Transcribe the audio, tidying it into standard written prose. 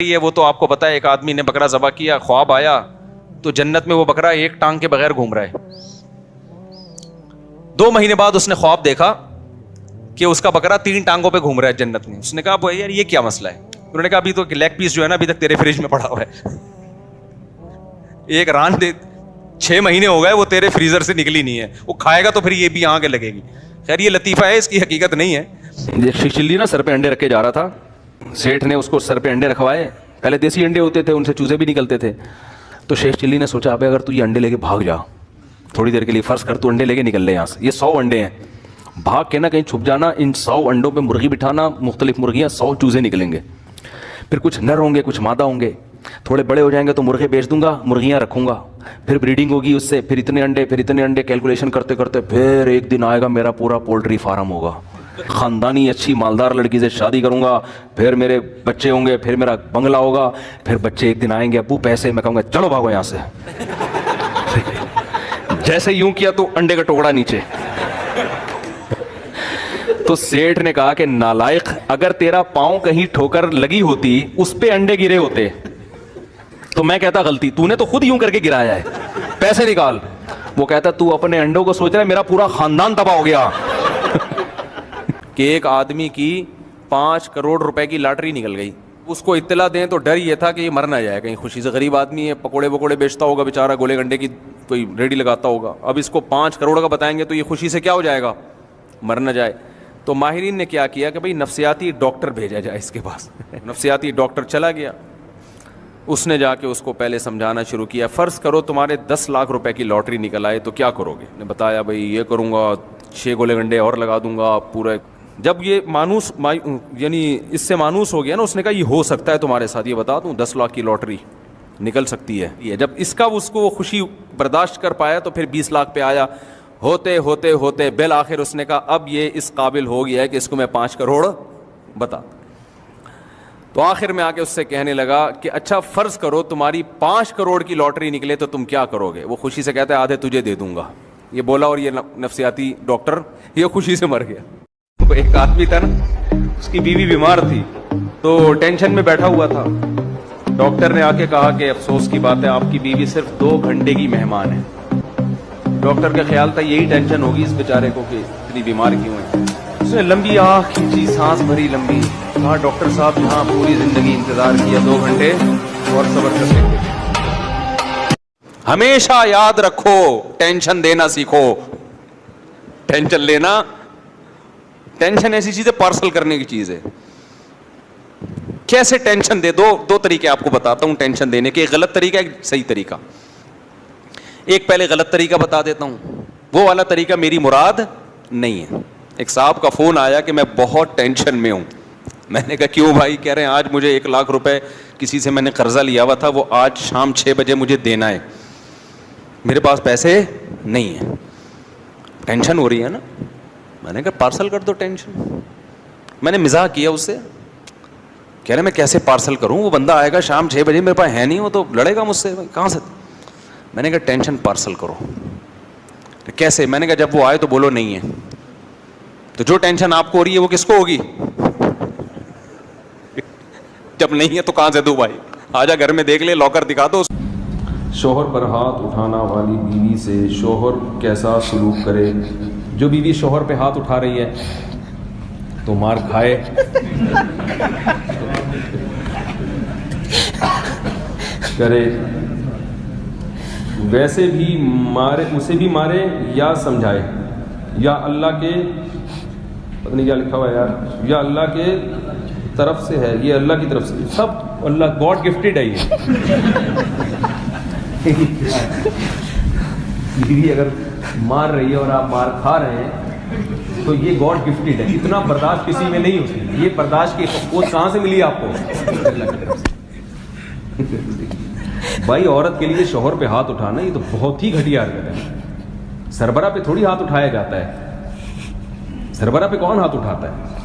یہ وہ تو آپ کو پتا ہے، ایک آدمی نے بکرا ذبح کیا، خواب آیا تو جنت میں وہ بکرا ایک ٹانگ کے بغیر گھوم رہا ہے. 2 مہینے بعد اس نے خواب دیکھا کہ اس کا بکرا 3 ٹانگوں پہ گھوم رہا ہے جنت میں. اس نے کہا یار یہ کیا مسئلہ ہے؟ انہوں نے کہا ابھی تو لیگ پیس جو ہے نا ابھی تک تیرے فریج میں پڑا ہوا ہے. ایک ران دے 6 مہینے ہو گئے وہ تیرے فریزر سے نکلی نہیں ہے، وہ کھائے گا تو پھر یہ بھی آگے لگے گی. خیر یہ لطیفہ ہے، اس کی حقیقت نہیں ہے. شیخ چلی نا سر پہ انڈے رکھ کے جا رہا تھا، سیٹھ نے اس کو سر پہ انڈے رکھوائے. پہلے دیسی انڈے ہوتے تھے، ان سے چوزے بھی نکلتے تھے. تو شیخ چلی نے سوچا ابے اگر تو یہ انڈے لے کے بھاگ جا تھوڑی دیر کے لیے، فرض کر تو انڈے لے کے نکل لے یہاں سے، یہ 100 انڈے ہیں، بھاگ کے نا کہیں چھپ جانا، ان 100 انڈوں پہ مرغی بٹھانا، مختلف مرغیاں، 100 چوزے نکلیں گے، پھر کچھ نر ہوں گے کچھ مادہ ہوں گے، تھوڑے بڑے ہو جائیں گے تو مرغے بیچ دوں گا، مرغیاں رکھوں گا، پھر بریڈنگ ہوگی اس سے، پھر اتنے انڈے کیلکولیشن کرتے کرتے پھر ایک دن آئے گا میرا پورا پولٹری فارم ہوگا، خاندانی اچھی مالدار لڑکی سے شادی کروں گا، پھر میرے بچے ہوں گے، پھر میرا بنگلہ ہوگا، پھر بچے ایک دن آئیں گے ابو پیسے، میں کہوں گا چلو بھاگو یہاں سے. جیسے یوں کیا تو انڈے کا ٹکڑا نیچے. تو سیٹھ نے کہا کہ نالائق، اگر تیرا پاؤں کہیں ٹھوکر لگی ہوتی اس پہ انڈے گرے ہوتے تو میں کہتا غلطی، تو نے تو خود یوں کر کے گرایا ہے، پیسے نکال. وہ کہتا تو اپنے انڈوں کو سوچ رہا ہے، میرا پورا خاندان تباہ ہو گیا. کہ ایک آدمی کی 5 کروڑ روپے کی لاٹری نکل گئی. اس کو اطلاع دیں تو ڈر یہ تھا کہ یہ مر نہ جائے کہیں خوشی سے. غریب آدمی ہے، پکوڑے بکوڑے بیچتا ہوگا بیچارہ، گولے گنڈے کی کوئی ریڈی لگاتا ہوگا. اب اس کو 5 کروڑ کا بتائیں گے تو یہ خوشی سے کیا ہو جائے گا، مر نہ جائے. تو ماہرین نے کیا کیا کہ بھئی نفسیاتی ڈاکٹر بھیجا جائے اس کے پاس. نفسیاتی ڈاکٹر چلا گیا، اس نے جا کے اس کو پہلے سمجھانا شروع کیا. فرض کرو تمہارے 10 لاکھ روپے کی لاٹری نکل آئے تو کیا کرو گے؟ نے بتایا بھئی یہ کروں گا، 6 گولے گنڈے اور لگا دوں گا پورے. جب یہ مانوس یعنی اس سے مانوس ہو گیا نا، اس نے کہا یہ ہو سکتا ہے تمہارے ساتھ، یہ بتا دوں 10 لاکھ کی لاٹری نکل سکتی ہے. یہ جب اس کا اس کو خوشی برداشت کر پایا تو پھر 20 لاکھ پہ آیا. ہوتے ہوتے ہوتے بالآخر اس نے کہا اب یہ اس قابل ہو گیا ہے کہ اس کو میں 5 کروڑ بتا. تو آخر میں آ کے اس سے کہنے لگا کہ اچھا فرض کرو تمہاری 5 کروڑ کی لاٹری نکلے تو تم کیا کرو گے؟ وہ خوشی سے کہتا ہے آدھے تجھے دے دوں گا. یہ بولا اور یہ نفسیاتی ڈاکٹر یہ خوشی سے مر گیا. ایک آدمی تھا نا، اس کی بیوی بیمار تھی تو ٹینشن میں بیٹھا ہوا تھا. ڈاکٹر نے آ کے کہا کہ افسوس کی بات ہے آپ کی بیوی صرف 2 گھنٹے کی مہمان ہے. ڈاکٹر کا خیال تھا یہی ٹینشن ہوگی اس بیچارے کو کہ اتنی بیمار کیوں ہے. اس نے لمبی آہ کھینچی، سانس بھری لمبی، کہا ڈاکٹر صاحب یہاں پوری زندگی انتظار کیا، 2 گھنٹے اور صبر کر سکتے. ہمیشہ یاد رکھو ٹینشن دینا سیکھو. ٹینشن لینا، ٹینشن ایسی چیز ہے پارسل کرنے کی چیز ہے. کیسے ٹینشن دے؟ 2 طریقے آپ کو بتاتا ہوں ٹینشن دینے کے. ایک غلط طریقہ، ایک صحیح طریقہ. ایک پہلے غلط طریقہ بتا دیتا ہوں، وہ والا طریقہ میری مراد نہیں ہے. ایک صاحب کا فون آیا کہ میں بہت ٹینشن میں ہوں. میں نے کہا کیوں بھائی؟ کہہ رہے ہیں آج مجھے 1 لاکھ روپے کسی سے میں نے قرضہ لیا ہوا تھا، وہ آج شام 6 بجے مجھے دینا ہے، میرے پاس پیسے نہیں ہیں. ٹینشن ہو رہی ہے نا. میں نے کہا پارسل کر دو ٹینشن. میں نے مزاح کیا اس سے، کہہ رہے میں کیسے پارسل کروں؟ وہ بندہ آئے گا شام 6 بجے، میرے پاس ہے نہیں، وہ تو لڑے گا مجھ سے، کہاں سے؟ میں نے کہا ٹینشن پارسل کرو. کیسے؟ میں نے کہا جب وہ آئے تو بولو نہیں ہے. تو جو ٹینشن آپ کو ہو رہی ہے وہ کس کو ہوگی؟ جب نہیں ہے تو کہاں سے دوں بھائی؟ آجا گھر میں دیکھ لے، لاکر دکھا دو. شوہر پر ہاتھ اٹھانا والی بیوی سے شوہر کیسا سلوک کرے؟ جو بیوی شوہر پہ ہاتھ اٹھا رہی ہے تو مار کھائے، کرے، ویسے بھی مارے، اسے بھی مارے یا سمجھائے، یا اللہ کے پتہ نہیں کیا لکھا ہوا ہے یار، یا اللہ کے طرف سے ہے، یہ اللہ کی طرف سے، سب اللہ گاڈ گفٹڈ ہے. یہ بیوی اگر مار رہی ہے اور آپ مار کھا رہے ہیں تو یہ گاڈ گفٹڈ ہے. اتنا برداشت کسی میں نہیں ہوتی. یہ برداشت کی قوت کہاں سے ملی آپ کو؟ اللہ کی طرف سے. بھائی عورت کے لیے شوہر پہ ہاتھ اٹھانا یہ تو بہت ہی گھٹیا حرکت ہے. سربراہ پہ تھوڑی ہاتھ اٹھایا جاتا ہے. سربراہ پہ کون ہاتھ اٹھاتا ہے؟